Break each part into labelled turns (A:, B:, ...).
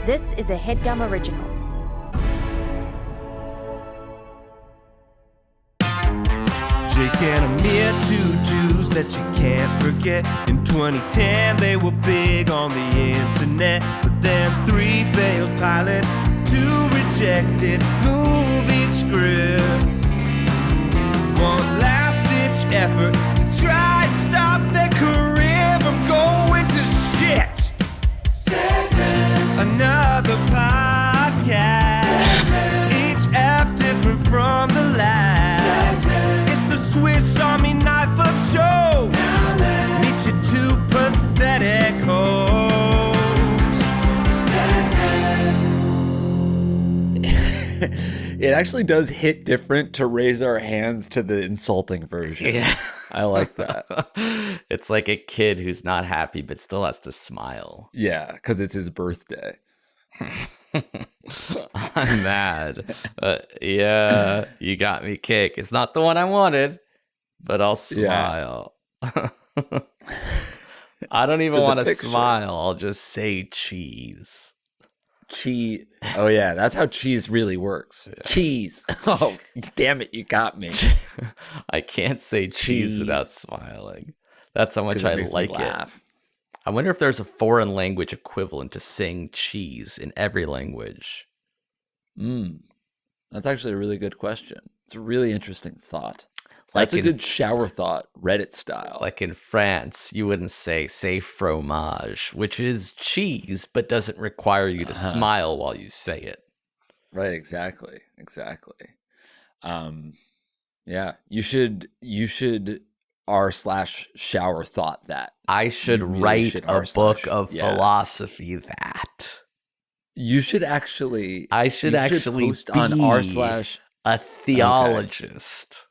A: This is a Headgum original.
B: Jake and Amir, two Jews that you can't forget. In 2010, they were big on the internet. But then 3 failed pilots, 2 rejected movie scripts. One last-ditch effort to try and stop their career from going to shit. Segment. Another podcast. Segment. Each app different from the last. Segment. It's the Swiss Army knife of shows. Meet your 2 pathetic hosts.
C: It actually does hit different to raise our hands to the insulting version.
D: Yeah.
C: I like that.
D: It's like a kid who's not happy but still has to smile.
C: Yeah, because it's his birthday.
D: I'm mad. Yeah, you got me, Cake. It's not the one I wanted, but I'll smile. Yeah. I don't even want to smile. I'll just say cheese.
C: Cheese. Oh, yeah, that's how cheese really works. Yeah. Cheese. Oh, damn it, you got me.
D: I can't say cheese without smiling. That's how much I like it. I wonder if there's a foreign language equivalent to saying cheese in every language.
C: That's actually a really good question. It's a really interesting thought. That's a good shower thought, Reddit style.
D: Like in France, you wouldn't say fromage, which is cheese, but doesn't require you to smile while you say it.
C: Right, exactly. Yeah, you should r/shower thought that.
D: I should write a book of philosophy that.
C: You should actually.
D: I should actually
C: post
D: be
C: on r/
D: a theologist.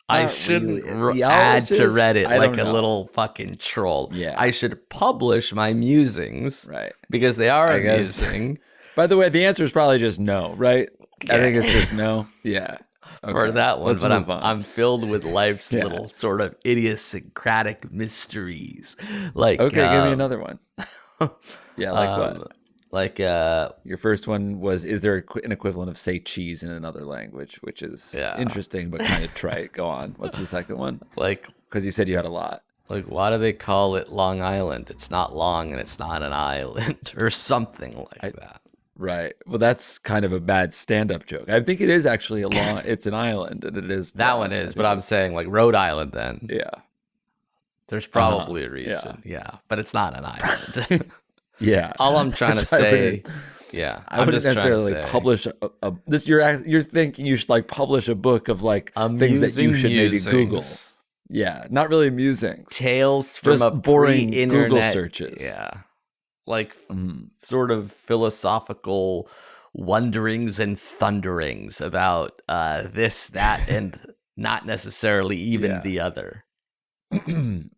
D: Okay. I shouldn't add to Reddit like a little fucking troll.
C: Yeah.
D: I should publish my musings,
C: right?
D: Because they are amusing.
C: By the way, the answer is probably just no, right? Yeah. I think it's just no. Yeah.
D: Okay. For that one, but I'm filled with life's little sort of idiosyncratic mysteries. Like,
C: okay, give me another one. Yeah, like what?
D: Like
C: your first one was, is there an equivalent of say cheese in another language, which is interesting but kind of trite. Go on. What's the second one?
D: Like,
C: because you said you had a lot.
D: Like, why do they call it Long Island? It's not long and it's not an island or something like that.
C: Right. Well, that's kind of a bad stand-up joke. I think it is actually it's an island, and it is
D: that one is. But I'm saying like Rhode Island. Then there's probably a reason. Yeah, but it's not an island.
C: Yeah.
D: All I'm trying to say,
C: I wouldn't necessarily publish this. You're thinking you should like publish a book of like things that you should maybe Google. Yeah, not really musings.
D: Tales from a
C: boring
D: pre-internet
C: Google searches.
D: Yeah, like sort of philosophical wonderings and thunderings about this, that, and not necessarily even the other.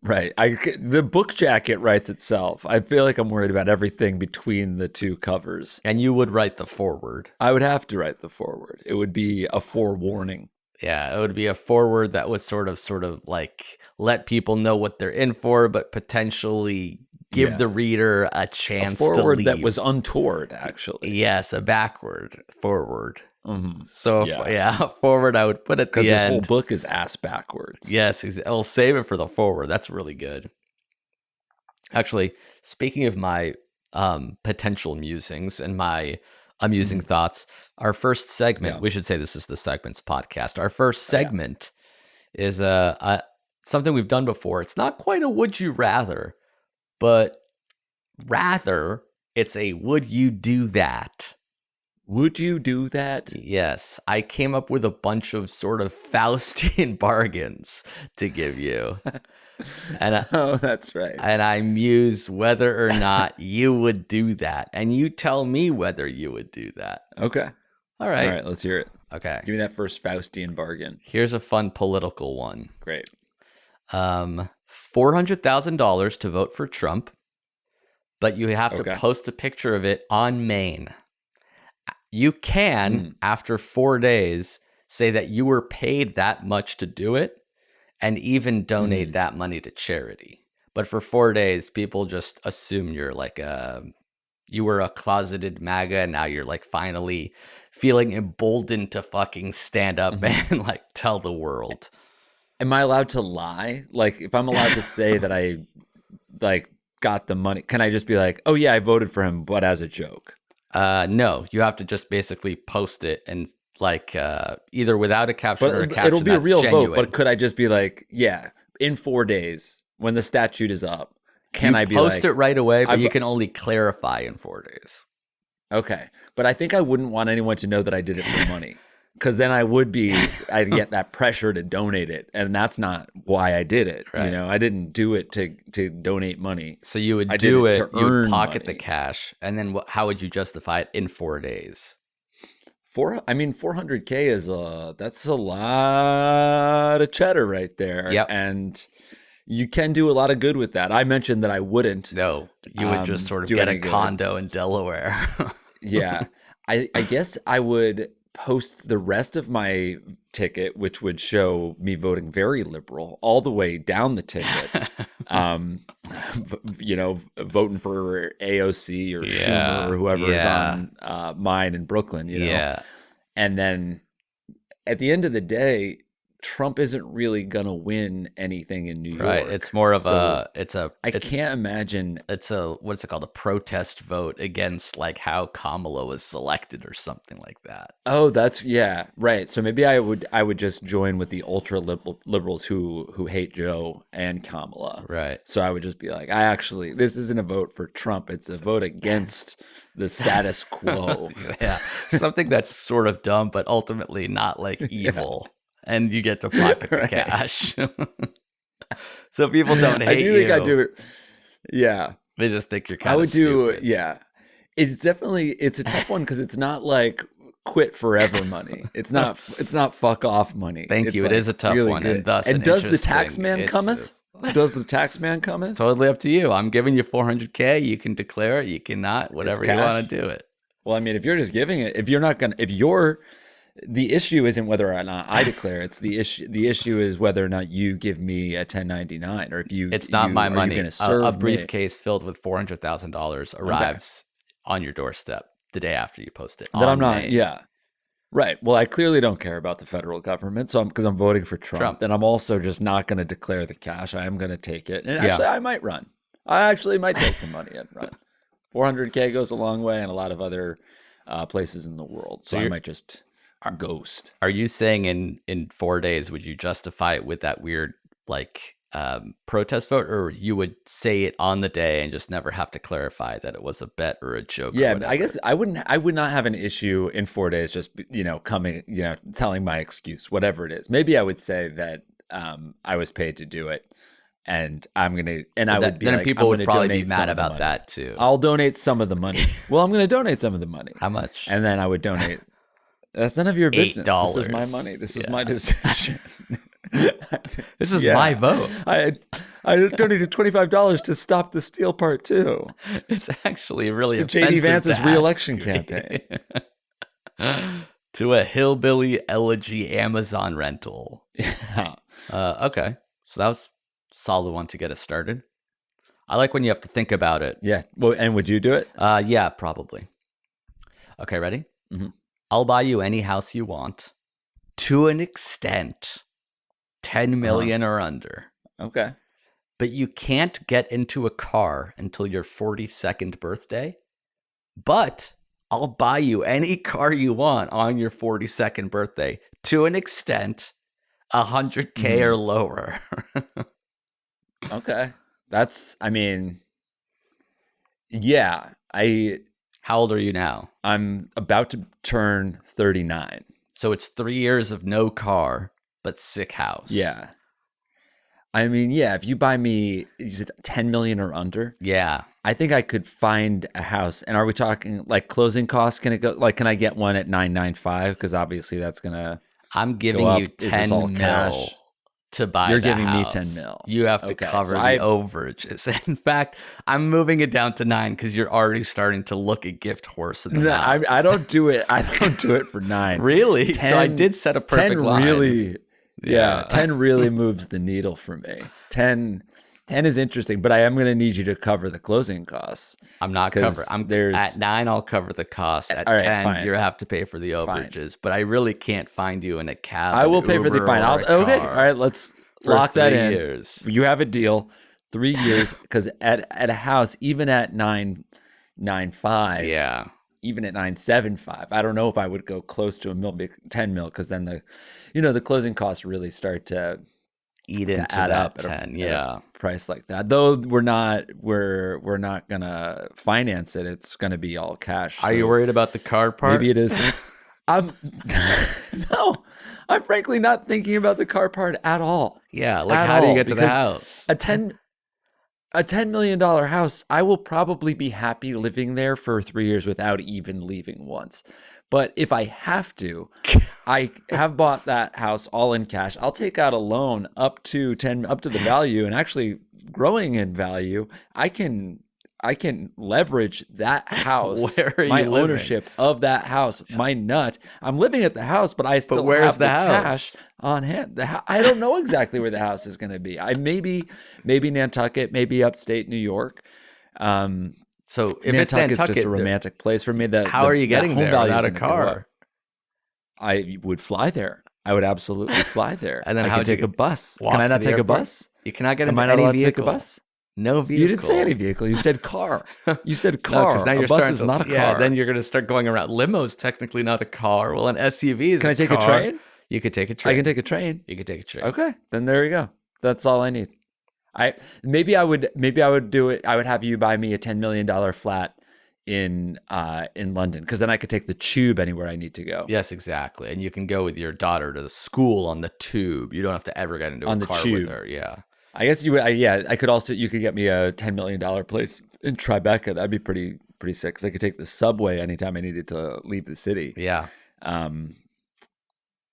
C: Right. The book jacket writes itself. I feel like I'm worried about everything between the 2 covers.
D: And you would write the foreword.
C: I would have to write the foreword. It would be a forewarning.
D: Yeah, it would be a foreword that would sort of like let people know what they're in for, but potentially give the reader a chance to leave. A foreword
C: that was untoward, actually.
D: Yes, a backward forward. Mm-hmm. So, forward, I would put at the end.
C: Because this whole book is ass backwards.
D: Yes, I'll save it for the forward. That's really good. Actually, speaking of my potential musings and my amusing thoughts, our first segment, we should say this is the Segments podcast. Our first segment is something we've done before. It's not quite a would you rather, but rather it's a would you do that?
C: Would you do that?
D: Yes. I came up with a bunch of sort of Faustian bargains to give you. And
C: that's right.
D: And I muse whether or not you would do that. And you tell me whether you would do that.
C: Okay.
D: All right.
C: All right, let's hear it.
D: Okay.
C: Give me that first Faustian bargain.
D: Here's a fun political one.
C: Great.
D: $400,000 to vote for Trump, but you have to post a picture of it on Maine. You can, after 4 days, say that you were paid that much to do it and even donate that money to charity. But for 4 days, people just assume you're like a You were a closeted MAGA, and now you're like finally feeling emboldened to fucking stand up and like tell the world.
C: Am I allowed to lie? Like, if I'm allowed to say that I like got the money, can I just be like, oh yeah, I voted for him, but as a joke?
D: No, you have to just basically post it and like either without a caption or a caption.
C: It'll be a real
D: genuine.
C: vote, but could I just be like, yeah, in 4 days when the statute is up, can I be like,
D: post it right away, but you can only clarify in 4 days.
C: Okay, but I think I wouldn't want anyone to know that I did it for money, because then I'd get that pressure to donate it, and that's not why I did it.
D: Right.
C: You know, I didn't do it to donate money.
D: So you would do it, you would pocket the cash, and then how would you justify it in 4 days?
C: 400K is that's a lot of cheddar right there.
D: Yep.
C: And you can do a lot of good with that. I mentioned that I wouldn't.
D: No, you would just sort of get a condo in Delaware.
C: Yeah. I guess I would post the rest of my ticket, which would show me voting very liberal all the way down the ticket. You know, voting for AOC or Schumer or whoever is on mine in Brooklyn, you know.
D: Yeah.
C: And then at the end of the day, Trump isn't really gonna win anything in New York.
D: Right. It's more of
C: I can't imagine.
D: It's what's it called? A protest vote against like how Kamala was selected or something like that.
C: Oh, right. So maybe I would just join with the ultra liberals who hate Joe and Kamala.
D: Right.
C: So I would just be like, this isn't a vote for Trump. It's a vote against the status quo.
D: Yeah. Something that's sort of dumb, but ultimately not like evil. And you get to pocket the cash. So people don't hate you.
C: I think I do it. Yeah.
D: They just think you're kind of stupid.
C: Yeah. It's a tough one because it's not like quit forever money. It's not fuck off money.
D: Thank you. It is a tough
C: really
D: one.
C: Good.
D: And thus,
C: and does the tax man cometh? Does the tax man cometh?
D: Totally up to you. I'm giving you $400K. You can declare it. You cannot. Whatever you want to do it.
C: Well, I mean, if you're just giving it, the issue isn't whether or not I declare. It's the issue. The issue is whether or not you give me a 1099, or if you.
D: It's not my money. A briefcase
C: me.
D: Filled with $400,000 arrives on your doorstep the day after you post it.
C: That I'm not. May. Yeah. Right. Well, I clearly don't care about the federal government, so because I'm voting for Trump, then I'm also just not going to declare the cash. I am going to take it, and actually, I might run. I actually might take the money and run. 400K goes a long way in a lot of other places in the world, so I might just. Ghost.
D: Are you saying in 4 days would you justify it with that weird like protest vote, or you would say it on the day and just never have to clarify that it was a bet or a joke?
C: Yeah, I guess I would not have an issue in 4 days just coming telling my excuse, whatever it is. Maybe I would say that I was paid to do it, and I would be
D: then
C: like,
D: people would probably be mad about that too.
C: I'll donate some of the money. Well, I'm going to donate some of the money.
D: How much?
C: And then I would donate. That's none of your business.
D: $8.
C: This is my money. This is my decision.
D: This is my vote.
C: I donated $25 to stop the steal part too.
D: It's actually really
C: to JD Vance's re-election campaign.
D: To a hillbilly elegy Amazon rental.
C: Yeah.
D: Okay, so that was a solid one to get us started. I like when you have to think about it.
C: Yeah. Well, and would you do it?
D: Yeah, probably. Okay, ready?
C: Mm-hmm.
D: I'll buy you any house you want, to an extent, 10 million or under.
C: Okay.
D: But you can't get into a car until your 42nd birthday. But I'll buy you any car you want on your 42nd birthday, to an extent, 100K or lower.
C: Okay. Yeah,
D: How old are you now?
C: I'm about to turn 39.
D: So it's 3 years of no car, but sick house.
C: Yeah. If you buy me, is it 10 million or under?
D: Yeah.
C: I think I could find a house. And are we talking like closing costs? Can I get one at 995? Because obviously that's going to
D: I'm giving you 10 mil cash to buy
C: You're
D: the
C: giving
D: house.
C: me 10 mil.
D: You have to cover the overages. In fact, I'm moving it down to 9 because you're already starting to look a gift horse in the mouth.
C: I don't do it. I don't do it for 9.
D: Really? 10, so I did set a perfect
C: 10
D: line.
C: Really, yeah. 10 really moves the needle for me. 10 10 is interesting, but I am going to need you to cover the closing costs.
D: I'm not covering. At 9, I'll cover the cost. At 10, fine. You have to pay for the overages. Fine. But I really can't find you in a cab.
C: I will pay for the fine. Okay, all right. Let's lock that in.
D: 3 years.
C: You have a deal. 3 years, because at a house, even at 9.95,
D: yeah,
C: even at 9.75, I don't know if I would go close to 10 mil, because then the closing costs really start to
D: eat into
C: add
D: that
C: up
D: 10,
C: at
D: yeah,
C: a price like that. Though we're not gonna finance it. It's gonna be all cash.
D: Are you worried about the car part?
C: Maybe it is. No, I'm frankly not thinking about the car part at all.
D: Yeah, like how do you get to the house?
C: A $10 million house, I will probably be happy living there for 3 years without even leaving once. But if I have to, I have bought that house all in cash. I'll take out a loan up to the value, and actually growing in value. I can leverage that house, my ownership of that house, my nut. I'm living at the house, but I still have the cash on hand. I don't know exactly where the house is going to be. Maybe Nantucket, maybe upstate New York.
D: So if it's Nantucket,
C: just a romantic place for me.
D: How are you getting there without a car?
C: I would fly there. I would absolutely fly there.
D: And then
C: I can take a bus. Can I not take a bus?
D: You cannot get into
C: any vehicle.
D: Take
C: a bus?
D: No vehicle.
C: You didn't say any vehicle. You said car. You said car.
D: Because now
C: a bus is not a car.
D: Yeah, then you're going to start going around. Limo's technically not a car. Well, an SUV is.
C: Can I take a train?
D: You could take a train.
C: I can take a train.
D: You could take a train.
C: Okay, then there you go. That's all I need. Maybe I would do it. I would have you buy me a $10 million flat in London, because then I could take the tube anywhere I need to go.
D: Yes, exactly. And you can go with your daughter to the school on the tube. You don't have to ever get into a car with her. Yeah.
C: I guess you would. I could also. You could get me a $10 million place in Tribeca. That'd be pretty sick, because I could take the subway anytime I needed to leave the city.
D: Yeah.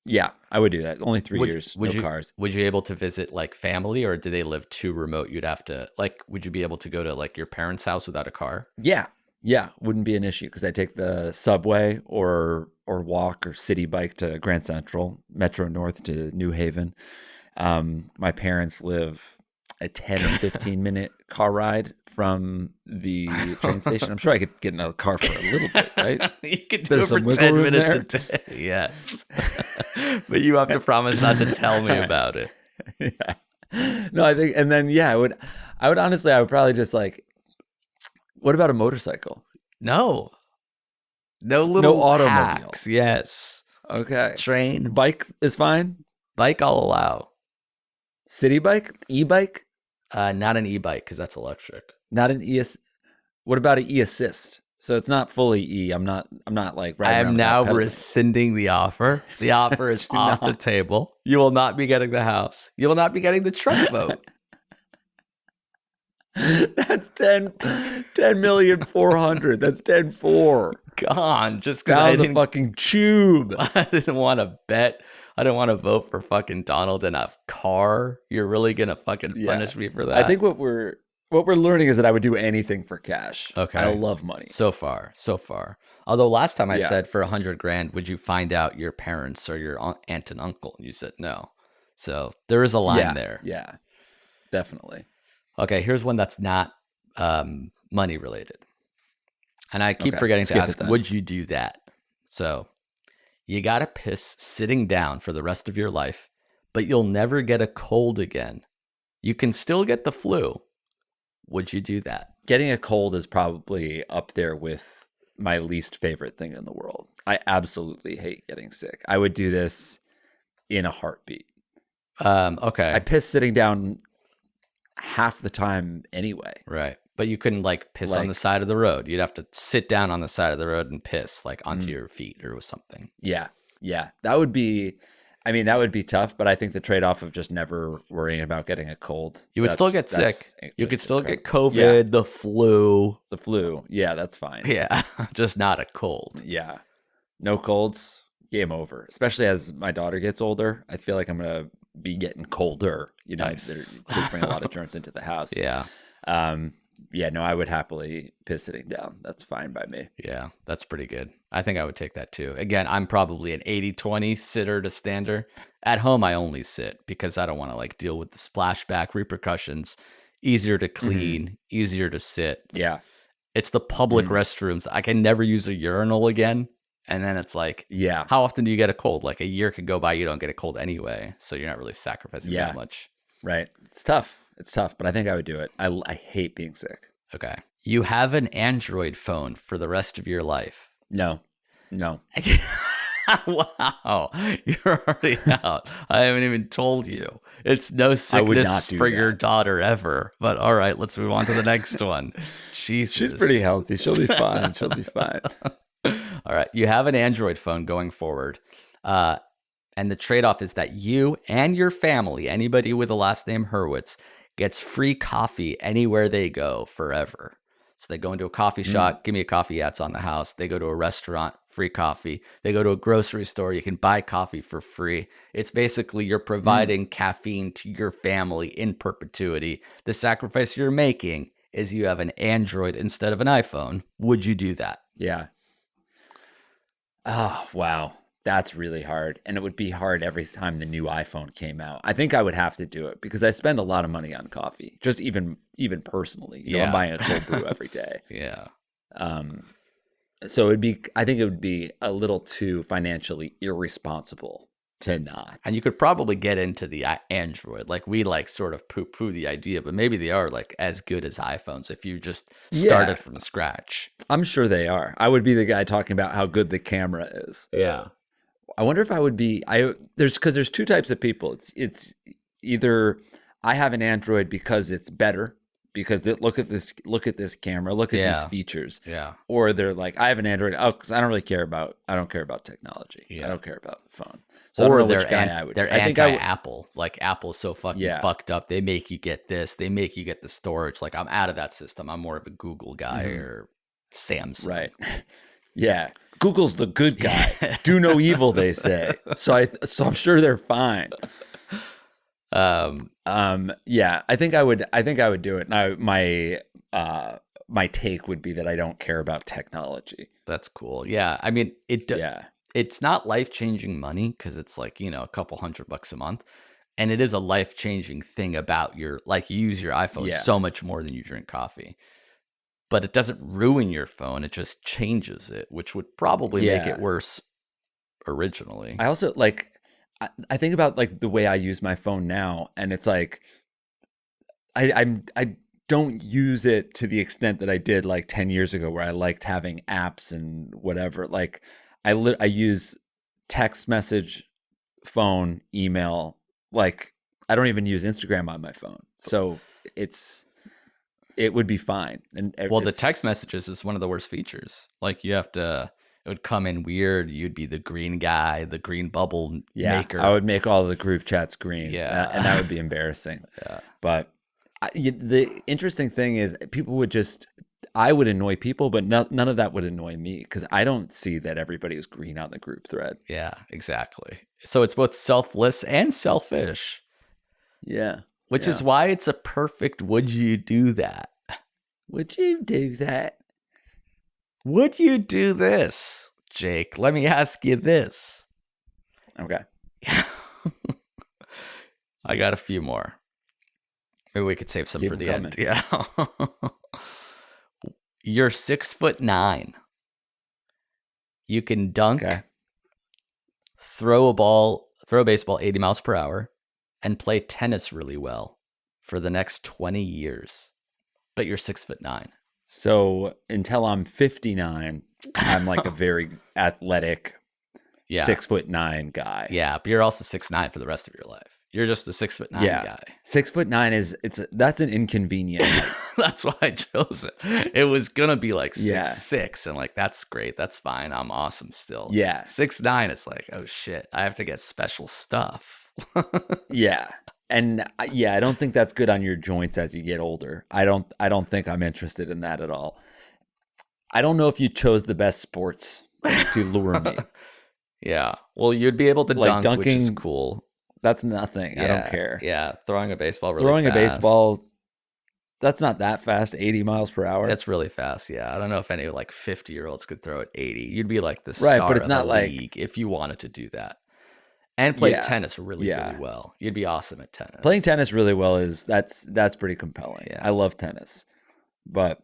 C: Yeah, I would do that. Only 3 years. No cars.
D: Would you be able to visit like family, or do they live too remote? You'd have to would you be able to go to like your parents' house without a car?
C: Yeah, wouldn't be an issue, because I take the subway or walk or city bike to Grand Central, Metro North to New Haven. My parents live a 10 or 15 minute car ride from the train station. I'm sure I could get in a car for a little bit, right?
D: You could do it for 10 minutes a day. Yes. But you have to promise not to tell me about it.
C: Yeah. No, I think, and then, I would honestly, I would probably just what about a motorcycle?
D: No little
C: automobile.
D: Hacks. Yes.
C: Okay.
D: Train.
C: Bike is fine.
D: Bike I'll allow.
C: City bike? E-bike?
D: Not an e-bike, because that's electric.
C: Not an What about an e-assist? So it's not fully E. I'm not like right.
D: I am now rescinding the offer. The offer is off the table. You will not be getting the house. You will not be getting the truck vote.
C: That's 10,400,000. That's 10.4.
D: Gone. Just
C: down the fucking tube.
D: I didn't want to bet. I didn't want to vote for fucking Donald in a car. You're really gonna fucking punish me for that?
C: I think what we're learning is that I would do anything for cash.
D: Okay.
C: I love money.
D: So far. Although last time I said for $100,000, would you find out your parents or your aunt and uncle? And you said no. So there is a line there.
C: Yeah, definitely.
D: Okay, here's one that's not money related. And I keep forgetting to ask, would you do that? So you got to piss sitting down for the rest of your life, but you'll never get a cold again. You can still get the flu. Would you do that?
C: Getting a cold is probably up there with my least favorite thing in the world. I absolutely hate getting sick. I would do this in a heartbeat.
D: Okay.
C: I piss sitting down half the time anyway.
D: Right. But you couldn't piss on the side of the road. You'd have to sit down on the side of the road and piss onto your feet or something.
C: Yeah. That would be tough, but I think the trade-off of just never worrying about getting a cold.
D: You would still get sick. You could still get COVID, the flu.
C: The flu. Yeah, that's fine.
D: Yeah. Just not a cold.
C: Yeah. No colds, game over. Especially as my daughter gets older. I feel like I'm going to be getting colder.
D: Nice.
C: Kids bring a lot of germs into the house.
D: Yeah.
C: No, I would happily piss sitting down. That's fine by me.
D: Yeah, that's pretty good. I think I would take that too. Again, I'm probably an 80-20 sitter to stander. At home, I only sit because I don't want to deal with the splashback repercussions easier to clean, easier to sit.
C: Yeah.
D: It's the public restrooms. I can never use a urinal again. And then it's like, how often do you get a cold? Like a year could go by, you don't get a cold anyway. So you're not really sacrificing that much.
C: Right. It's tough. But I think I would do it. I hate being sick.
D: Okay. You have an Android phone for the rest of your life.
C: No.
D: Wow. You're already out. I haven't even told you. It's no sickness for your daughter ever. But all right, let's move on to the next one. Jesus.
C: She's pretty healthy. She'll be fine.
D: All right. You have an Android phone going forward. And the trade-off is that you and your family, anybody with the last name Hurwitz, gets free coffee anywhere they go forever. So they go into a coffee shop, give me a coffee, it's on the house. They go to a restaurant, free coffee. They go to a grocery store, you can buy coffee for free. It's basically you're providing caffeine to your family in perpetuity. The sacrifice you're making is you have an Android instead of an iPhone. Would you do that?
C: Yeah. Oh, wow. That's really hard. And it would be hard every time the new iPhone came out. I think I would have to do it because I spend a lot of money on coffee, just even personally. You know, I'm buying a cold brew every day.
D: Yeah.
C: So I think it would be a little too financially irresponsible to not.
D: And you could probably get into the Android. Like we sort of poo-poo the idea, but maybe they are like as good as iPhones if you just started from scratch.
C: I'm sure they are. I would be the guy talking about how good the camera is.
D: Yeah.
C: I wonder if I would be. There's two types of people. It's either I have an Android because it's better, because look at this camera, look at these features.
D: Yeah.
C: Or they're like, I have an Android because I don't care about technology. Yeah. I don't care about the phone. So
D: or
C: I don't know which guy I would.
D: They're anti-Apple. Like Apple's so fucking fucked up. They make you get this. They make you get the storage. Like I'm out of that system. I'm more of a Google guy or Samsung.
C: Right. Yeah. Google's the good guy. Do no evil, they say. So I'm sure they're fine. Yeah, I think I would do it. Now my take would be that I don't care about technology.
D: That's cool. Yeah. I mean, it's not life-changing money because it's like, a couple $100 a month. And it is a life-changing thing about you use your iPhone so much more than you drink coffee. But it doesn't ruin your phone. It just changes it, which would probably make it worse originally.
C: I also I think about the way I use my phone now, and it's like I don't use it to the extent that I did 10 years ago, where I liked having apps and whatever. Like I use text message, phone, email. Like I don't even use Instagram on my phone, so it would be fine. And
D: the text messages is one of the worst features. Like it would come in weird. You'd be the green guy, the green bubble maker.
C: I would make all the group chats green.
D: Yeah.
C: And that would be embarrassing.
D: Yeah.
C: But the interesting thing is I would annoy people, but none of that would annoy me because I don't see that everybody is green on the group thread.
D: Yeah, exactly. So it's both selfless and selfish.
C: Yeah.
D: Which is why it's a perfect would you do that?
C: Would you do that?
D: Would you do this, Jake? Let me ask you this.
C: Okay.
D: I got a few more. Maybe we could save some for the end. Yeah. You're 6'9". You can dunk, throw a baseball 80 miles per hour, and play tennis really well for the next 20 years. But you're 6'9".
C: So until I'm 59, I'm a very athletic 6'9" guy.
D: Yeah, but you're also 6'9" for the rest of your life. You're just a 6'9" guy.
C: 6'9" that's an inconvenient.
D: That's why I chose it. It was gonna be 6'6", and that's great. That's fine. I'm awesome still.
C: Yeah.
D: 6'9", it's oh shit, I have to get special stuff.
C: Yeah. And I don't think that's good on your joints as you get older. I don't think I'm interested in that at all. I don't know if you chose the best sports to lure me.
D: Yeah. Well, you'd be able to dunk,
C: dunking,
D: which is cool.
C: That's nothing. I don't care.
D: Yeah. Throwing a baseball really
C: Throwing
D: fast.
C: a baseball, that's not that fast, 80 miles per hour.
D: That's really fast, yeah. I don't know if any 50-year-olds could throw at 80. You'd be the star
C: but it's
D: of
C: not
D: the league if you wanted to do that. And play tennis really well. You'd be awesome at tennis.
C: Playing tennis really well that's pretty compelling. Yeah. I love tennis. But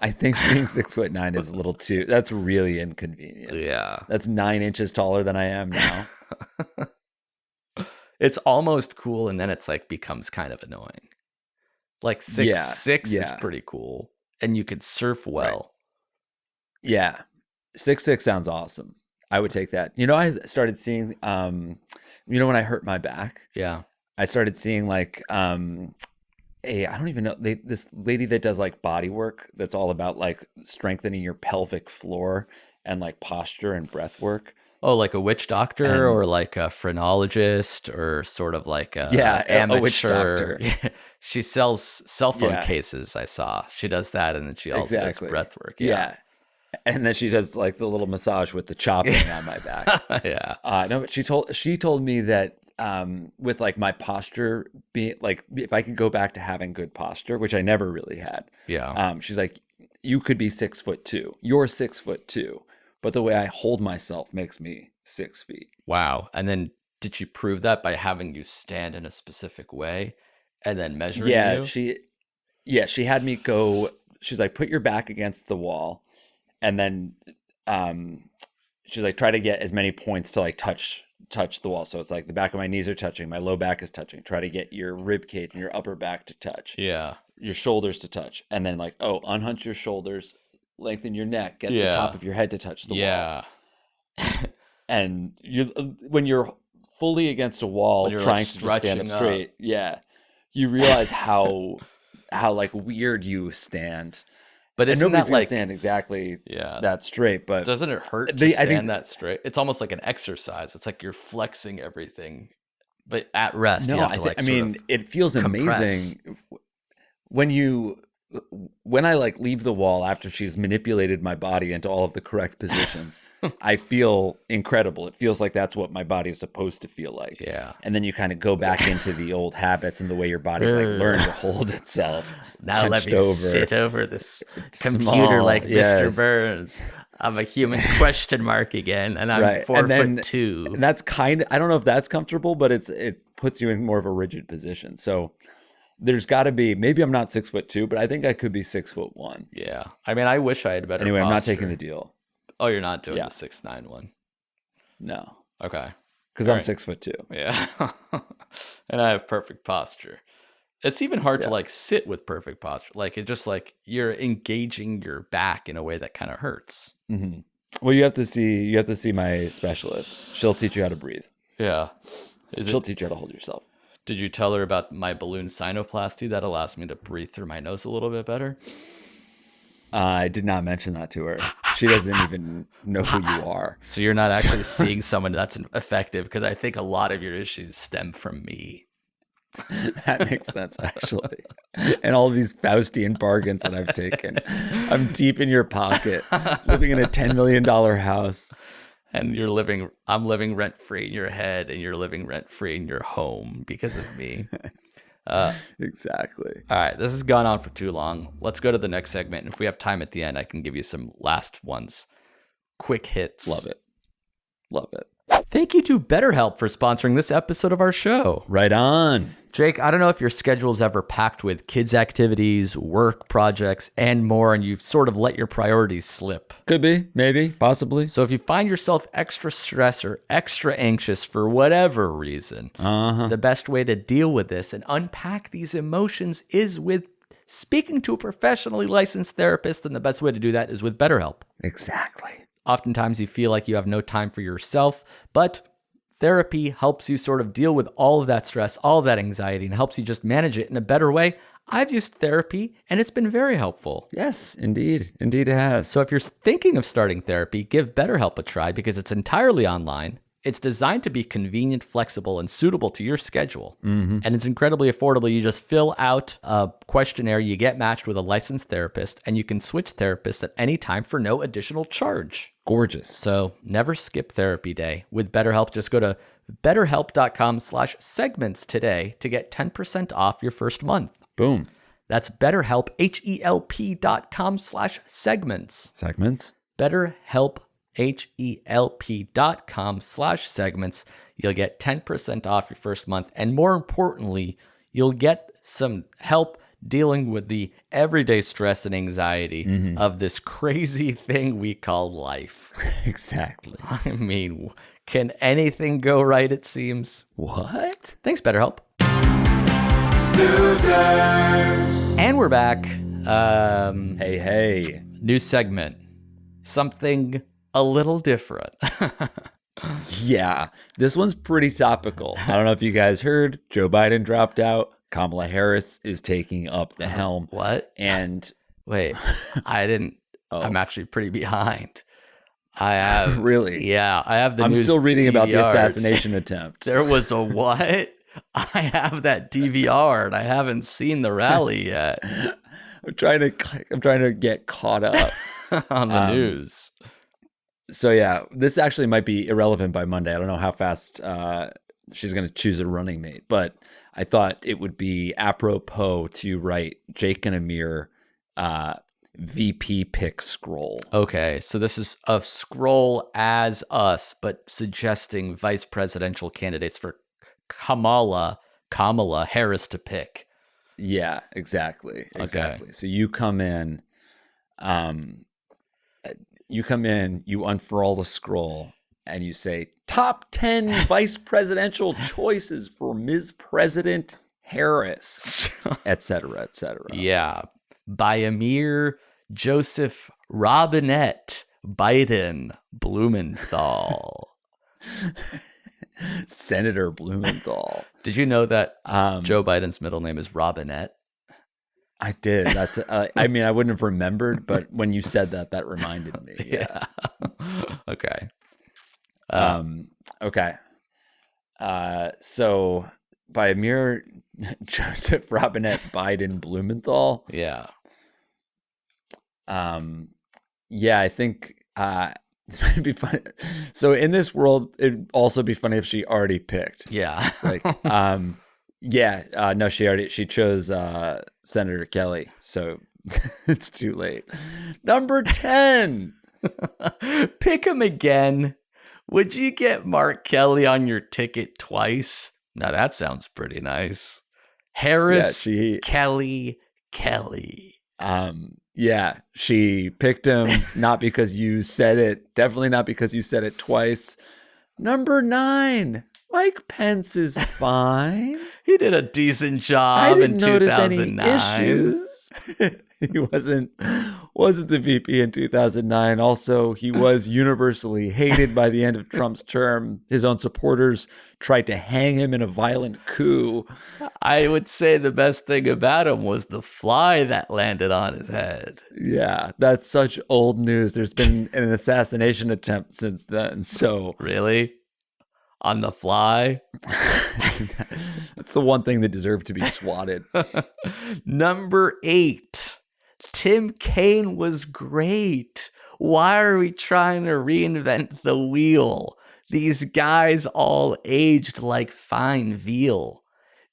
C: I think being 6'9" is a little too, that's really inconvenient.
D: Yeah.
C: That's 9 inches taller than I am now.
D: It's almost cool, and then it's like becomes kind of annoying. Like 6'6" is pretty cool. And you could surf well.
C: Right. Yeah. 6'6" sounds awesome. I would take that. I started seeing, when I hurt my back, I started seeing like, I don't even know, this lady that does like body work that's all about like strengthening your pelvic floor and like posture and breath work.
D: Oh, like a witch doctor or like a phrenologist or sort of like a amateur.
C: A witch doctor.
D: She sells cell phone cases, I saw. She does that, and then she also does breath work. Yeah.
C: And then she does like the little massage with the chopping on my back. No, but she told me that with like my posture being like, if I could go back to having good posture, which I never really had.
D: Yeah.
C: She's like, you could be 6'2". You're 6'2", but the way I hold myself makes me 6 feet.
D: Wow. And then did she prove that by having you stand in a specific way and then measuring you?
C: She had me go. She's like, put your back against the wall. And then she's like, try to get as many points to like touch the wall. So it's like the back of my knees are touching, my low back is touching. Try to get your rib cage and your upper back to touch.
D: Yeah.
C: Your shoulders to touch. And then like, unhunch your shoulders, lengthen your neck, get the top of your head to touch the wall. And when you're fully against a wall trying to stand up straight, you realize how like weird you stand.
D: But isn't that like
C: stand exactly that straight? But
D: doesn't it hurt to stand that straight? It's almost like an exercise. It's like you're flexing everything, but at rest.
C: No,
D: you have to
C: it feels amazing when I like leave the wall after she's manipulated my body into all of the correct positions. I feel incredible. It feels like that's what my body is supposed to feel like.
D: Yeah.
C: And then you kind of go back into the old habits and the way your body's like learned to hold itself.
D: Now let me sit over this computer like Mr. Burns. I'm a human question mark again, and I'm 4'2".
C: And that's kind of, I don't know if that's comfortable, but it puts you in more of a rigid position. So there's got to be, maybe I'm not 6'2", but I think I could be 6'1".
D: Yeah. I mean, I wish I had better
C: Anyway,
D: posture.
C: I'm not taking the deal.
D: Oh, you're not doing the 6'9" one?
C: No.
D: Okay.
C: Because I'm 6'2".
D: Yeah. And I have perfect posture. It's even hard to like sit with perfect posture. Like it just like you're engaging your back in a way that kind of hurts.
C: Mm-hmm. Well, you have to see my specialist. She'll teach you how to breathe.
D: Yeah.
C: She'll teach you how to hold yourself.
D: Did you tell her about my balloon sinuplasty that allows me to breathe through my nose a little bit better?
C: I did not mention that to her. She doesn't even know who you are.
D: So you're not actually seeing someone that's effective, because I think a lot of your issues stem from me.
C: That makes sense, actually. And all these Faustian bargains that I've taken. I'm deep in your pocket, living in a $10 million house.
D: And I'm living rent-free in your head, and you're living rent-free in your home because of me.
C: Exactly.
D: All right, this has gone on for too long. Let's go to the next segment. And if we have time at the end, I can give you some last ones. Quick hits.
C: Love it. Love it.
D: Thank you to BetterHelp for sponsoring this episode of our show.
C: Right on.
D: Jake, I don't know if your schedule is ever packed with kids' activities, work projects, and more, and you've sort of let your priorities slip.
C: Could be, maybe, possibly.
D: So if you find yourself extra stressed or extra anxious for whatever reason, the best way to deal with this and unpack these emotions is with speaking to a professionally licensed therapist, and the best way to do that is with BetterHelp.
C: Exactly.
D: Oftentimes you feel like you have no time for yourself, but therapy helps you sort of deal with all of that stress, all of that anxiety, and helps you just manage it in a better way. I've used therapy, and it's been very helpful.
C: Yes, indeed. Indeed it has.
D: So if you're thinking of starting therapy, give BetterHelp a try because it's entirely online. It's designed to be convenient, flexible, and suitable to your schedule. And it's incredibly affordable. You just fill out a questionnaire, you get matched with a licensed therapist, and you can switch therapists at any time for no additional charge.
C: Gorgeous.
D: So never skip therapy day. With BetterHelp, just go to betterhelp.com/segments today to get 10% off your first month.
C: Boom.
D: That's BetterHelp, HELP.com/segments.
C: Segments.
D: BetterHelp, HELP.com/segments. You'll get 10% off your first month. And more importantly, you'll get some help dealing with the everyday stress and anxiety of this crazy thing we call life.
C: Exactly.
D: I mean, can anything go right, it seems?
C: What?
D: Thanks, BetterHelp.
B: Losers.
D: And we're back.
C: Hey.
D: New segment. Something a little different.
C: Yeah, this one's pretty topical. I don't know if you guys heard, Joe Biden dropped out. Kamala Harris is taking up the helm.
D: What?
C: And
D: wait, I didn't.
C: Oh.
D: I'm actually pretty behind. I have
C: really.
D: Yeah, I have the.
C: I'm
D: news
C: still reading about the
D: DVR'd.
C: assassination attempt.
D: There was a what? I have that DVR'd. I haven't seen the rally yet.
C: I'm trying to get caught up
D: on the news.
C: So yeah, this actually might be irrelevant by Monday. I don't know how fast she's going to choose a running mate, but I thought it would be apropos to write Jake and Amir VP pick scroll.
D: Okay, so this is a scroll as us, but suggesting vice presidential candidates for Kamala Harris to pick.
C: Yeah, exactly.
D: Okay.
C: So you come in, you unfurl the scroll, and you say, top 10 vice presidential choices for Ms. President Harris, et cetera, et cetera.
D: Yeah. By Amir Joseph Robinette Biden Blumenthal.
C: Senator Blumenthal.
D: Did you know that Joe Biden's middle name is Robinette?
C: I did. That's. I mean, I wouldn't have remembered, but when you said that, that reminded me. Yeah.
D: Okay.
C: Okay. So by Amir Joseph Robinette Biden Blumenthal.
D: Yeah.
C: Yeah, I think it'd be funny. So in this world, it'd also be funny if she already picked.
D: Yeah.
C: Like, no, she chose Senator Kelly, so it's too late. Number 10.
D: Pick him again. Would you get Mark Kelly on your ticket twice? Now that sounds pretty nice. Harris, Kelly.
C: Yeah, she picked him not because you said it, definitely not because you said it twice. Number 9. Mike Pence is fine.
D: He did a decent job in 2009.
C: Notice any issues. He wasn't the VP in 2009. Also, he was universally hated by the end of Trump's term. His own supporters tried to hang him in a violent coup.
D: I would say the best thing about him was the fly that landed on his head.
C: Yeah, that's such old news. There's been an assassination attempt since then. So
D: really? On the fly?
C: That's the one thing that deserved to be swatted.
D: Number 8. Tim Kaine was great. Why are we trying to reinvent the wheel? These guys all aged like fine veal.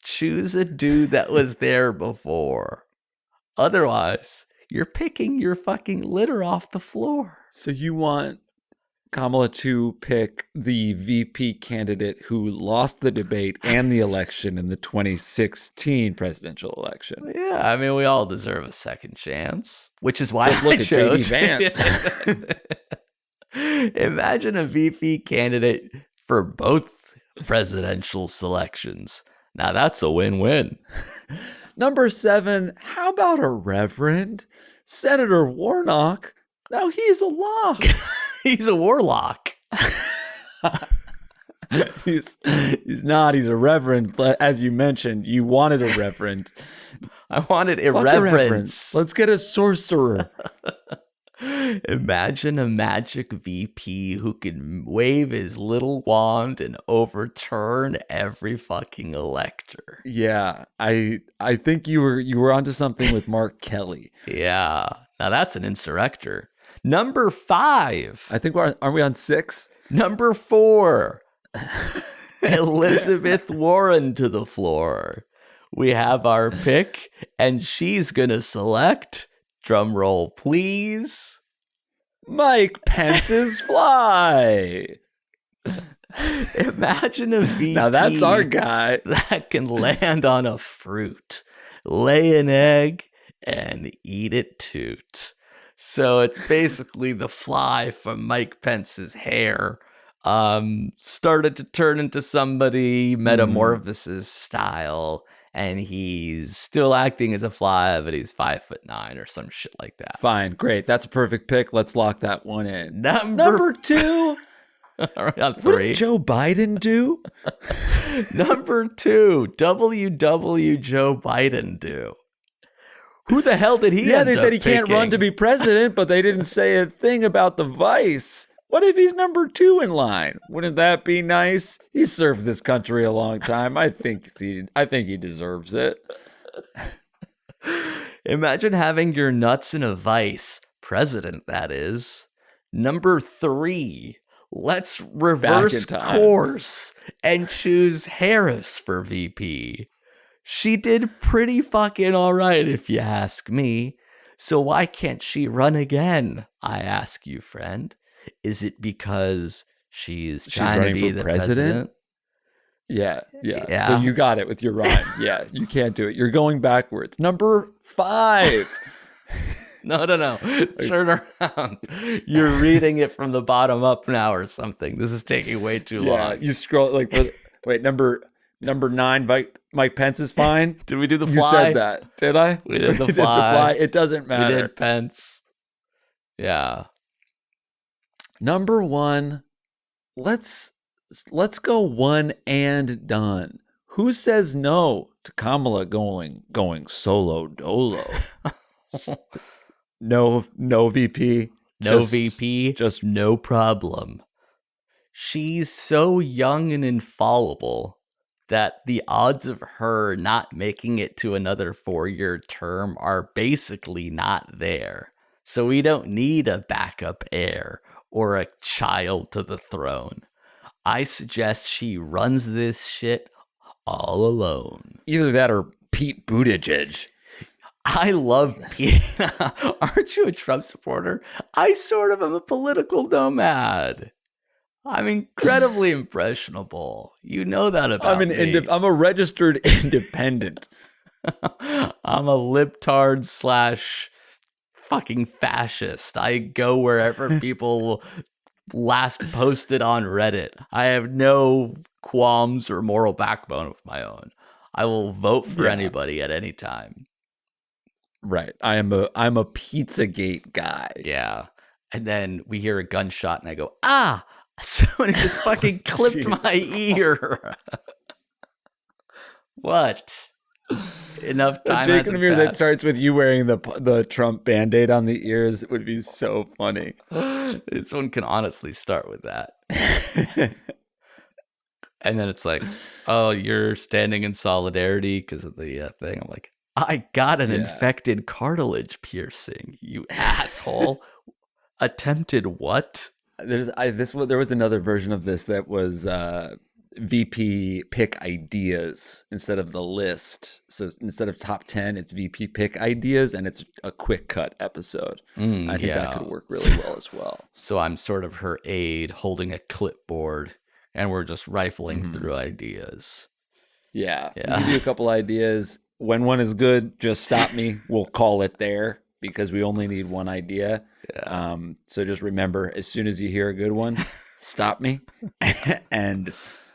D: Choose a dude that was there before. Otherwise, you're picking your fucking litter off the floor.
C: So you want Kamala to pick the VP candidate who lost the debate and the election in the 2016 presidential election.
D: Yeah, I mean, we all deserve a second chance, which is why
C: look
D: I chose
C: JD Vance.
D: Imagine a VP candidate for both presidential selections. Now that's a win-win.
C: Number 7, how about a reverend? Senator Warnock. Now he's a lock.
D: He's a warlock.
C: He's not. He's a reverend. But as you mentioned, you wanted a reverend.
D: I wanted irreverence.
C: Let's get a sorcerer.
D: Imagine a magic VP who can wave his little wand and overturn every fucking elector.
C: Yeah, I think you were onto something with Mark Kelly.
D: Yeah, now that's an insurrector. Number 5.
C: I think aren't we on 6?
D: Number 4. Elizabeth Warren to the floor. We have our pick, and she's gonna select. Drum roll, please.
C: Mike Pence's fly.
D: Imagine a VP.
C: Now that's our guy
D: that can land on a fruit, lay an egg, and eat it toot. So it's basically the fly from Mike Pence's hair started to turn into somebody metamorphosis style, and he's still acting as a fly, but he's 5'9" or some shit like that.
C: Fine, great. That's a perfect pick. Let's lock that one in.
D: Number
C: 2.
D: Round 3.
C: What did Joe Biden do?
D: Number 2. WW Joe Biden do? Who the hell did he?
C: Yeah, they said he can't run to be president, but they didn't say a thing about the vice. What if he's number 2 in line? Wouldn't that be nice? He served this country a long time. I think he deserves it.
D: Imagine having your nuts in a vice. President, that is. Number 3. Let's reverse course and choose Harris for VP. She did pretty fucking all right, if you ask me. So why can't she run again? I ask you, friend. Is it because she's trying to be the president?
C: Yeah. So you got it with your rhyme. Yeah, you can't do it. You're going backwards. Number 5.
D: No. Turn around. You're reading it from the bottom up now or something. This is taking way too long. Yeah,
C: you scroll wait, number 9, Mike Pence is fine.
D: Did we do the fly?
C: You said that. Did I?
D: We did the fly.
C: It doesn't matter.
D: We did Pence. Yeah.
C: Number 1, let's go one and done. Who says no to Kamala going solo dolo? No VP.
D: VP. Just no problem. She's so young and infallible that the odds of her not making it to another 4-year term are basically not there. So we don't need a backup heir or a child to the throne. I suggest she runs this shit all alone.
C: Either that or Pete Buttigieg.
D: I love Pete. Aren't you a Trump supporter? I sort of am a political nomad. I'm incredibly impressionable. You know that about me.
C: I'm a registered independent.
D: I'm a libtard / fucking fascist. I go wherever people last posted on Reddit. I have no qualms or moral backbone of my own. I will vote for anybody at any time.
C: Right. I'm a Pizzagate guy.
D: Yeah. And then we hear a gunshot and I go, ah! Someone just fucking clipped my ear. What? Enough time.
C: Jake and Amir that starts with you wearing the Trump Band-Aid on the ears would be so funny.
D: This one can honestly start with that. And then it's like, oh, you're standing in solidarity because of the thing. I'm like, I got an infected cartilage piercing, you asshole. Attempted what?
C: There was another version of this that was VP pick ideas instead of the list. So instead of top 10, it's VP pick ideas, and it's a quick cut episode. I think that could work really well as well.
D: So I'm sort of her aide holding a clipboard, and we're just rifling through ideas.
C: Yeah. Give you a couple ideas. When one is good, just stop me. We'll call it there because we only need one idea. Yeah. So just remember, as soon as you hear a good one, stop me and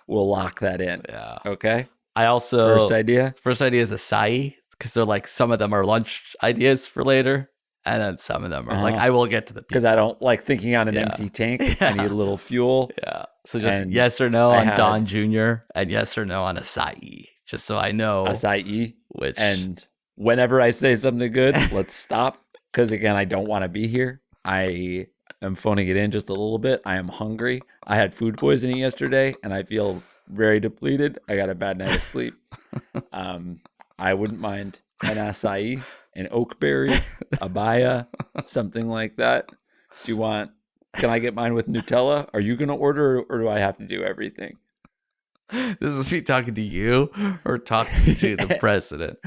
C: we'll lock that in.
D: Yeah.
C: Okay.
D: I also
C: first idea is
D: acai, because they're like, some of them are lunch ideas for later, and then some of them are like, I will get to the
C: because I don't like thinking on an empty tank. I need a little fuel.
D: Yeah. So just yes or no on Don Jr. and yes or no on acai, just so I know
C: acai. And whenever I say something good, let's stop. Because again, I don't want to be here. I am phoning it in just a little bit. I am hungry. I had food poisoning yesterday, and I feel very depleted. I got a bad night of sleep. I wouldn't mind an acai, an oakberry, a baya, something like that. Can I get mine with Nutella? Are you going to order, or do I have to do everything?
D: This is me talking to you or talking to the president?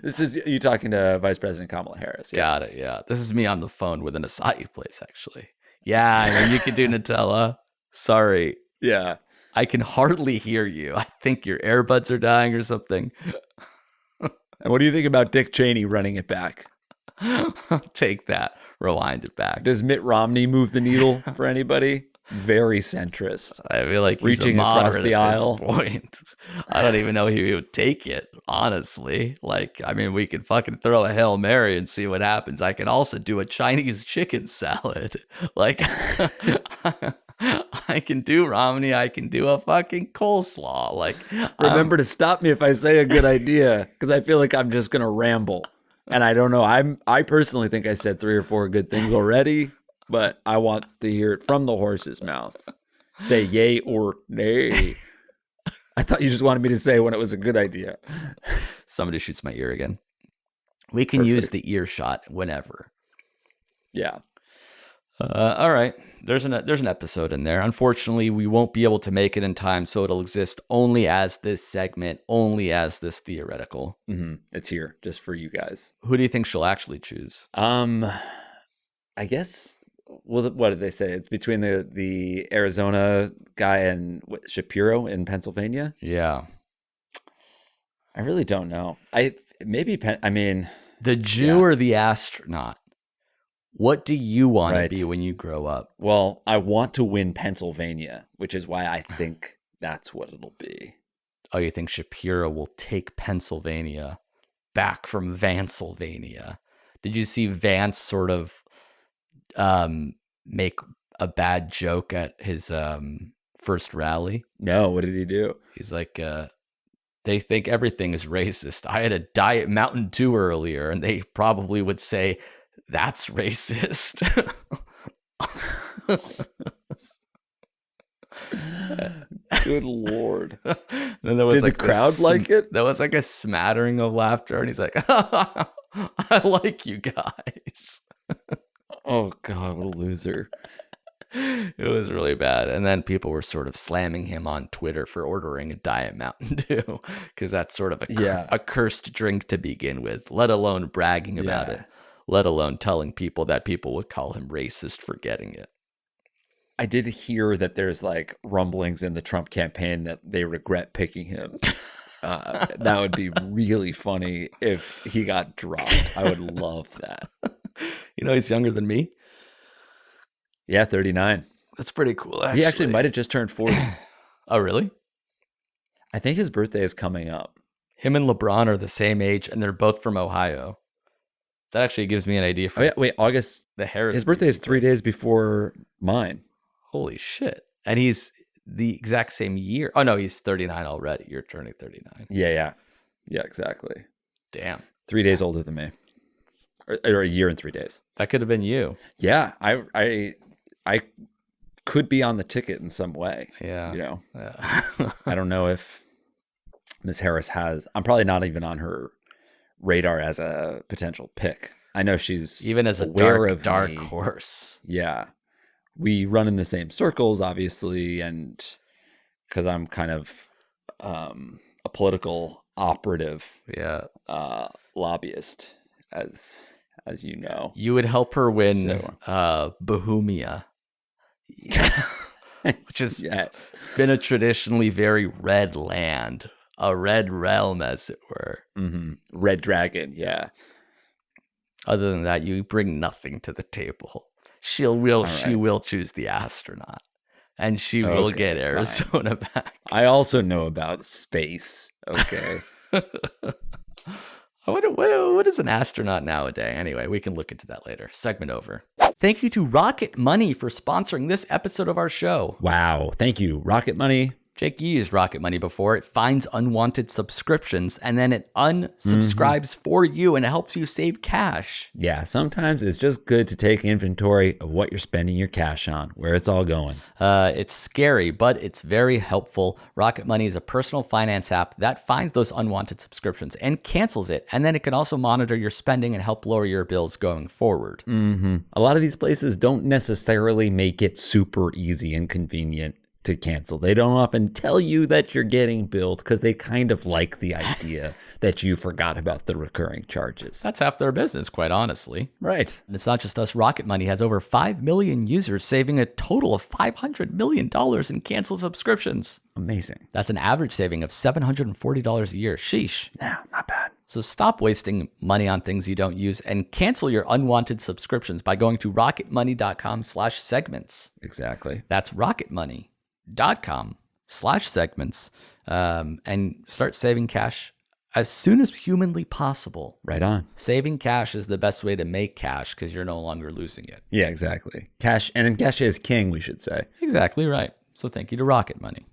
C: This is you talking to Vice President Kamala Harris.
D: Yeah. Got it. Yeah. This is me on the phone with an acai place, actually. Yeah, I mean, you can do Nutella. Sorry.
C: Yeah.
D: I can hardly hear you. I think your earbuds are dying or something.
C: And what do you think about Dick Cheney running it back?
D: Take that. Rewind it back.
C: Does Mitt Romney move the needle for anybody? Very centrist.
D: I feel like he's
C: reaching
D: a
C: across the
D: at
C: aisle.
D: This point. I don't even know he would take it, honestly. Like, I mean, we could fucking throw a Hail Mary and see what happens. I can also do a Chinese chicken salad. Like, I can do Romney. I can do a fucking coleslaw. Like,
C: remember to stop me if I say a good idea, because I feel like I'm just gonna ramble, and I don't know. I personally think I said 3 or 4 good things already, but I want to hear it from the horse's mouth. Say yay or nay. I thought you just wanted me to say when it was a good idea.
D: Somebody shoots my ear again. We can use the earshot whenever.
C: Yeah.
D: All right. There's an episode in there. Unfortunately, we won't be able to make it in time, so it'll exist only as this segment, only as this theoretical.
C: Mm-hmm. It's here just for you guys.
D: Who do you think she'll actually choose?
C: I guess. Well, what did they say? It's between the Arizona guy and Shapiro in Pennsylvania.
D: Yeah.
C: I really don't know. I mean,
D: the Jew or the astronaut. What do you want to be when you grow up?
C: Well, I want to win Pennsylvania, which is why I think that's what it'll be.
D: Oh, you think Shapiro will take Pennsylvania back from Vansylvania? Did you see Vance sort of make a bad joke at his first rally?
C: No, what did he do?
D: He's like, they think everything is racist. I had a Diet Mountain Dew earlier, and they probably would say, that's racist.
C: Good Lord.
D: Then there was
C: Did the crowd like it?
D: There was like a smattering of laughter, and he's like, I like you guys.
C: Oh, God, what a loser.
D: It was really bad. And then people were sort of slamming him on Twitter for ordering a Diet Mountain Dew, because that's sort of a cursed drink to begin with, let alone bragging about it. Let alone telling people that people would call him racist for getting it.
C: I did hear that there's like rumblings in the Trump campaign that they regret picking him. That would be really funny if he got dropped. I would love that.
D: You know, he's younger than me.
C: Yeah, 39.
D: That's pretty cool, actually.
C: He actually might have just turned 40.
D: Oh, really?
C: I think his birthday is coming up.
D: Him and LeBron are the same age, and they're both from Ohio. That actually gives me an idea for
C: August.
D: The Harris.
C: His birthday is 3 days before mine.
D: Holy shit. And he's the exact same year. Oh, no, he's 39 already. You're turning 39.
C: Yeah, exactly.
D: Damn.
C: 3 days older than me. Or a year and 3 days.
D: That could have been you.
C: Yeah, I could be on the ticket in some way.
D: Yeah.
C: You know?
D: Yeah.
C: I don't know if Ms. Harris has... I'm probably not even on her radar as a potential pick. I know she's
D: even as a dark horse.
C: Yeah. We run in the same circles, obviously, and because I'm kind of a political operative, lobbyist, as you know.
D: You would help her win Bohemia, which has been a traditionally very red land, a red realm, as it were.
C: Mm-hmm. Red dragon, yeah.
D: Other than that, you bring nothing to the table. She will choose the astronaut, and she will get Arizona back.
C: I also know about space. Okay.
D: What is an astronaut nowadays? Anyway, we can look into that later. Segment over. Thank you to Rocket Money for sponsoring this episode of our show.
C: Wow. Thank you, Rocket Money.
D: Jake, you used Rocket Money before. It finds unwanted subscriptions and then it unsubscribes for you and it helps you save cash.
C: Yeah, sometimes it's just good to take inventory of what you're spending your cash on, where it's all going.
D: It's scary, but it's very helpful. Rocket Money is a personal finance app that finds those unwanted subscriptions and cancels it. And then it can also monitor your spending and help lower your bills going forward.
C: Mm-hmm. A lot of these places don't necessarily make it super easy and convenient to cancel. They don't often tell you that you're getting billed because they kind of like the idea that you forgot about the recurring charges.
D: That's half their business, quite honestly.
C: Right.
D: And it's not just us. Rocket Money has over 5 million users, saving a total of $500 million in canceled subscriptions.
C: Amazing.
D: That's an average saving of $740 a year. Sheesh.
C: Yeah, not bad.
D: So stop wasting money on things you don't use and cancel your unwanted subscriptions by going to rocketmoney.com/segments.
C: Exactly.
D: That's rocketmoney.com/segments, and start saving cash as soon as humanly possible.
C: Right on.
D: Saving cash is the best way to make cash because you're no longer losing it.
C: Yeah, exactly. Cash, and cash is king, we should say.
D: Exactly right. So thank you to Rocket Money.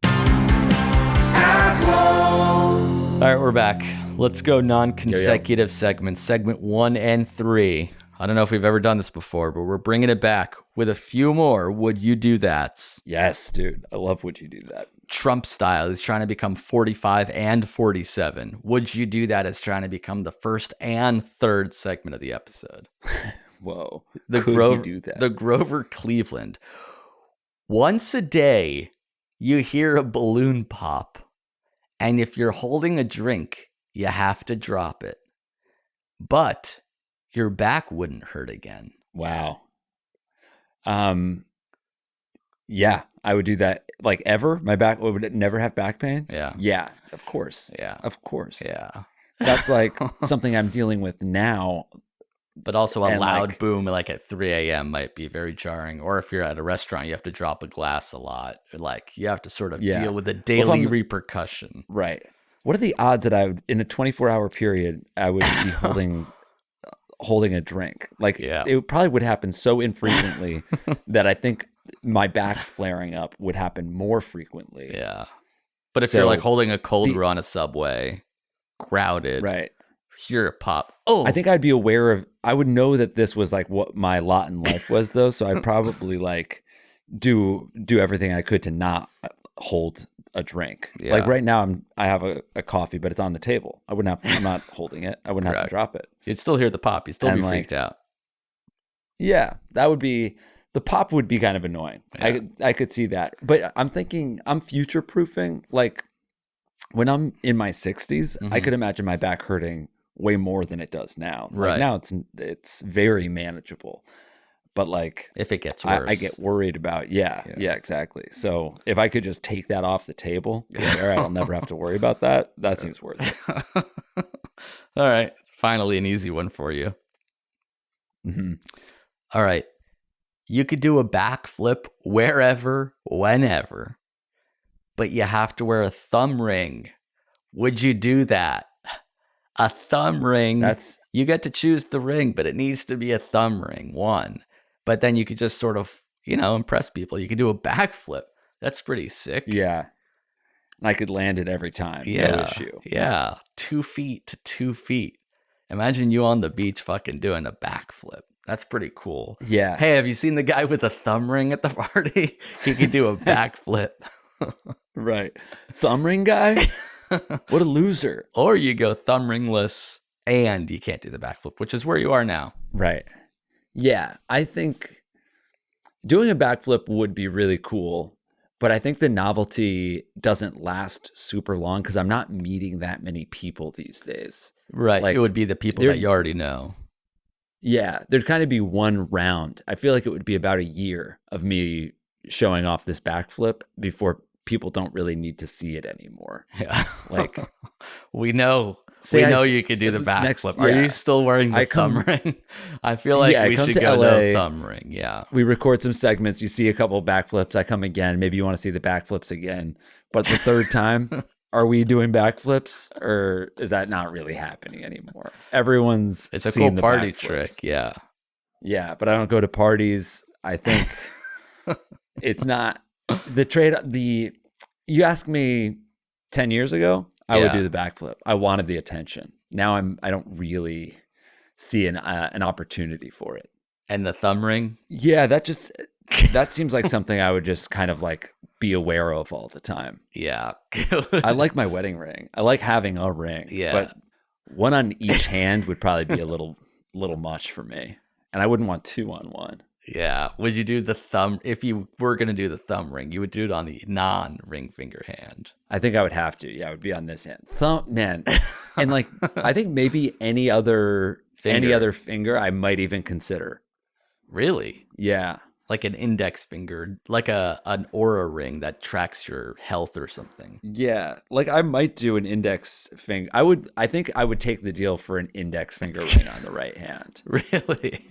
B: Assholes.
D: All right, we're back. Let's go non-consecutive segments, segment 1 and 3. I don't know if we've ever done this before, but we're bringing it back with a few more Would You Do That?
C: Yes, dude. I love Would You Do That.
D: Trump style is trying to become 45 and 47. Would You Do That is trying to become the first and third segment of the episode.
C: Whoa.
D: Could you do that? The Grover Cleveland. Once a day, you hear a balloon pop, and if you're holding a drink, you have to drop it. But your back wouldn't hurt again.
C: Wow. Yeah, I would do that. Like ever? My back would never have back pain?
D: Yeah.
C: Yeah, of course.
D: Yeah.
C: Of course.
D: Yeah.
C: That's like something I'm dealing with now.
D: But also a loud boom like at 3 a.m. might be very jarring. Or if you're at a restaurant, you have to drop a glass a lot. Like you have to sort of deal with the daily repercussion.
C: Right. What are the odds that I would, in a 24-hour period, I would be holding a drink? Like it probably would happen so infrequently that I think my back flaring up would happen more frequently.
D: Yeah. But if you're like holding a cold brew on a subway, crowded,
C: right?
D: Hear a pop. Oh,
C: I think I'd be aware of. I would know that this was like what my lot in life was, though. So I'd probably like do everything I could to not hold a drink. Yeah. Like right now, I have a coffee, but it's on the table. I'm not holding it. I wouldn't have to drop it.
D: You'd still hear the pop. You'd still be freaked out.
C: Yeah, that would be. The pop would be kind of annoying. Yeah. I could see that. But I'm thinking I'm future proofing. Like when I'm in my 60s, I could imagine my back hurting way more than it does now. Like now it's very manageable. But like
D: if it gets worse,
C: I get worried about yeah, exactly. So if I could just take that off the table, all right, I'll never have to worry about that. That seems worth it.
D: All right. Finally an easy one for you.
C: Mm-hmm.
D: All right. You could do a backflip wherever, whenever, but you have to wear a thumb ring. Would you do that? A thumb ring. You get to choose the ring, but it needs to be a thumb ring, one. But then you could just sort of, impress people. You could do a backflip. That's pretty sick.
C: Yeah. And I could land it every time.
D: Yeah.
C: No issue.
D: Yeah. 2 feet to 2 feet. Imagine you on the beach fucking doing a backflip. That's pretty cool.
C: Yeah.
D: Hey, have you seen the guy with a thumb ring at the party? He could do a backflip.
C: Right. Thumb ring guy? What a loser.
D: Or you go thumb ringless and you can't do the backflip, which is where you are now.
C: Right. Yeah. I think doing a backflip would be really cool, but I think the novelty doesn't last super long because I'm not meeting that many people these days.
D: Right. Like, it would be the people that you already know.
C: Yeah, there'd kind of be one round. I feel like it would be about a year of me showing off this backflip before people don't really need to see it anymore.
D: Yeah.
C: Like
D: we know you could do the backflip. Are you still wearing the thumb ring? I feel like we should go to thumb ring. Yeah.
C: We record some segments. You see a couple of backflips. I come again. Maybe you want to see the backflips again. But the third time, are we doing backflips or is that not really happening anymore? It's
D: a cool party trick. Yeah.
C: Yeah. But I don't go to parties. I think it's not you asked me 10 years ago, I would do the backflip. I wanted the attention. Now I don't really see an opportunity for it.
D: And the thumb ring?
C: Yeah. That seems like something I would just kind of like be aware of all the time.
D: Yeah.
C: I like my wedding ring. I like having a ring.
D: Yeah.
C: But one on each hand would probably be a little much for me. And I wouldn't want two on one.
D: Yeah. Would you do the thumb? If you were going to do the thumb ring, you would do it on the non-ring finger hand.
C: I think I would have to. Yeah, it would be on this hand. Thumb, man. And like, I think maybe any other finger I might even consider.
D: Really?
C: Yeah.
D: Like an index finger, like an aura ring that tracks your health or something.
C: Yeah, like I might do an index finger. I think I would take the deal for an index finger ring on the right hand.
D: Really?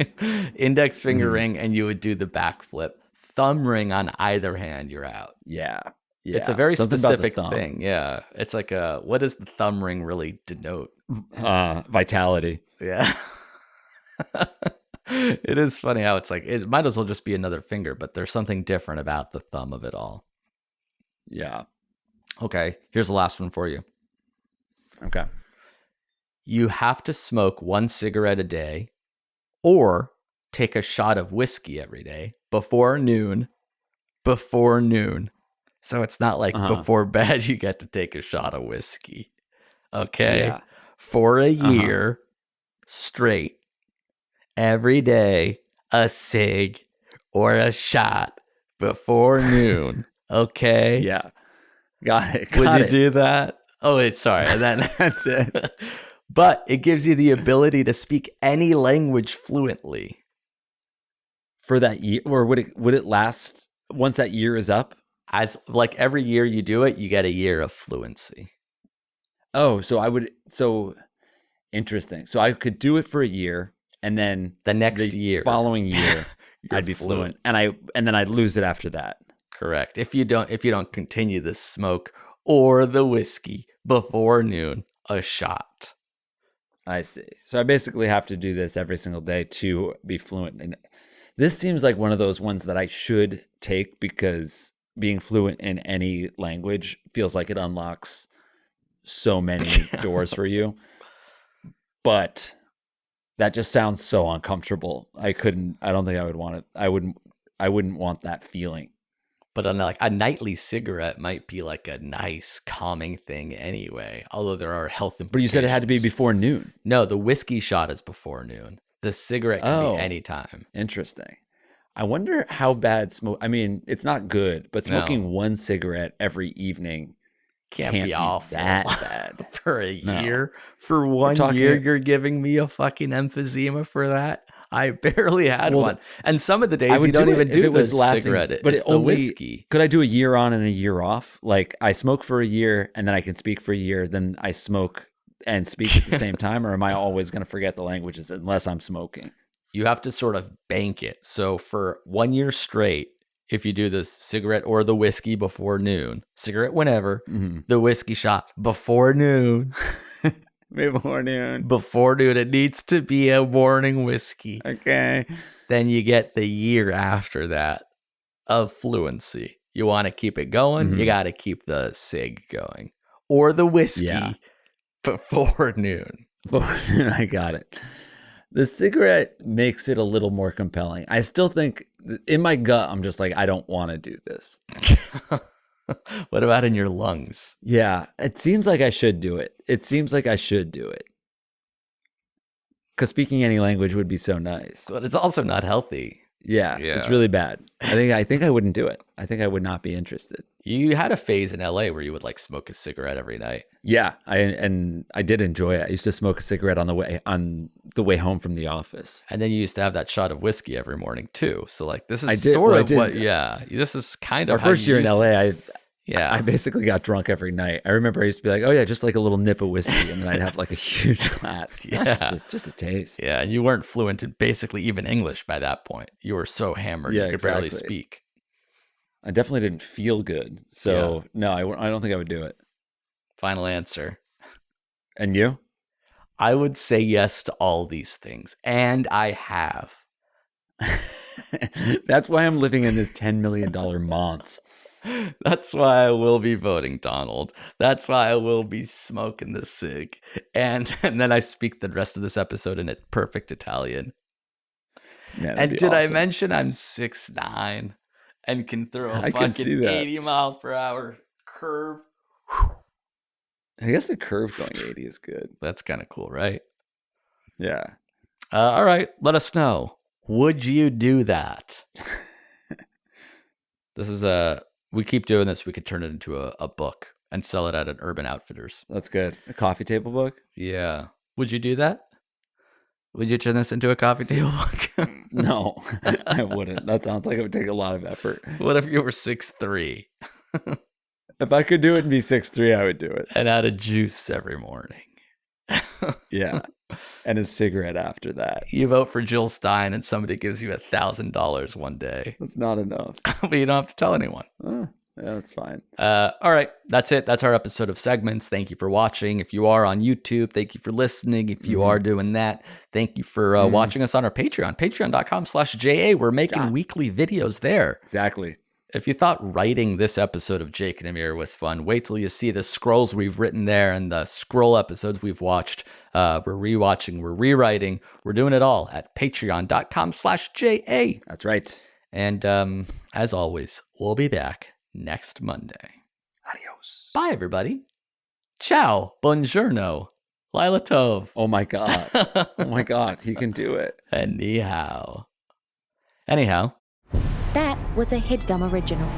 D: Index finger ring, and you would do the backflip. Thumb ring on either hand, you're out.
C: Yeah.
D: It's a very specific thing. Yeah. It's like what does the thumb ring really denote?
C: Vitality.
D: Yeah. It is funny how it's like, it might as well just be another finger, but there's something different about the thumb of it all.
C: Yeah.
D: Okay, here's the last one for you.
C: Okay.
D: You have to smoke 1 cigarette a day or take a shot of whiskey every day before noon. Before noon. So it's not like before bed you get to take a shot of whiskey. Okay?
C: Yeah.
D: For a year straight. Every day, a cig or a shot before noon. Okay?
C: Yeah. Got it.
D: Would you do that? Oh, wait, sorry. And then
C: That's it.
D: But it gives you the ability to speak any language fluently.
C: For that year, or would it last once that year is up?
D: As like every year you do it, you get a year of fluency.
C: Oh, so interesting. So I could do it for a year. And then
D: the next year,
C: following year, I'd be fluent, and then I'd lose it after that.
D: Correct. If you don't continue the smoke or the whiskey before noon, a shot.
C: I see. So I basically have to do this every single day to be fluent. And this seems like one of those ones that I should take because being fluent in any language feels like it unlocks so many doors for you. But that just sounds so uncomfortable. I don't think I would want it. I wouldn't want that feeling.
D: But a nightly cigarette might be like a nice calming thing anyway. Although there are health implications.
C: But you said it had to be before noon.
D: No, the whiskey shot is before noon. The cigarette can be any time.
C: Interesting. I wonder how bad smoke. I mean, it's not good, but smoking 1 cigarette every evening
D: can't be awful.
C: That bad
D: for a year. For 1 year, you're giving me a fucking emphysema for that. I barely had one, and some of the days you don't even do the cigarette.
C: But
D: it's the whiskey.
C: Could I do a year on and a year off? Like I smoke for a year, and then I can speak for a year. Then I smoke and speak at the same time, or am I always going to forget the languages unless I'm smoking?
D: You have to sort of bank it. So for 1 year straight, if you do the cigarette or the whiskey before noon, cigarette whenever, the whiskey shot before noon.
C: Before noon.
D: Before noon. It needs to be a morning whiskey.
C: Okay.
D: Then you get the year after that of fluency. You want to keep it going, you got to keep the cig going. Or the whiskey before noon.
C: Before noon, I got it. The cigarette makes it a little more compelling. I still think in my gut, I'm just like, I don't want to do this.
D: What about in your lungs?
C: Yeah, it seems like I should do it. Because speaking any language would be so nice.
D: But it's also not healthy.
C: Yeah, it's really bad. I think I wouldn't do it. I think I would not be interested.
D: You had a phase in LA where you would like smoke a cigarette every night.
C: Yeah, I did enjoy it. I used to smoke a cigarette on the way home from the office.
D: And then you used to have that shot of whiskey every morning too. So like this is this is kind of
C: our first year in LA.
D: Yeah.
C: I basically got drunk every night. I remember I used to be like, oh yeah, just like a little nip of whiskey. And then I'd have like a huge glass. Just a taste.
D: Yeah. And you weren't fluent in basically even English by that point. You were so hammered you could barely speak.
C: I definitely didn't feel good. So no, I don't think I would do it.
D: Final answer.
C: And you?
D: I would say yes to all these things. And I have.
C: That's why I'm living in this $10 million month.
D: That's why I will be voting Donald. That's why I will be smoking the cig. And then I speak the rest of this episode in a perfect Italian.
C: Yeah,
D: and did awesome. I mention I'm 6'9" and can throw a fucking 80 mile per hour curve?
C: I guess the curve going 80 is good.
D: That's kind of cool, right?
C: Yeah.
D: All right. Let us know. Would you do that? We keep doing this. We could turn it into a book and sell it at an Urban Outfitters.
C: That's good. A coffee table book?
D: Yeah. Would you do that? Would you turn this into a coffee table book?
C: No, I wouldn't. That sounds like it would take a lot of effort.
D: What if you were 6'3"?
C: If I could do it and be 6'3", I would do it.
D: And had a juice every morning.
C: Yeah. And a cigarette after that.
D: You vote for Jill Stein and somebody gives you $1,000 one day.
C: That's not enough.
D: But you don't have to tell anyone.
C: Yeah, that's fine.
D: All right. That's it. That's our episode of Segments. Thank you for watching. If you are on YouTube, thank you for listening. If you are doing that, thank you for watching us on our Patreon. Patreon.com/JA. We're making weekly videos there.
C: Exactly.
D: If you thought writing this episode of Jake and Amir was fun, wait till you see the scrolls we've written there and the scroll episodes we've watched. We're rewatching, we're rewriting, we're doing it all at patreon.com/JA.
C: That's right.
D: And as always, we'll be back next Monday.
C: Adios.
D: Bye, everybody. Ciao. Buongiorno. Lila Tov.
C: Oh my God. Oh my God. He can do it.
D: And ni hao. Anyhow.
A: That was a Headgum original.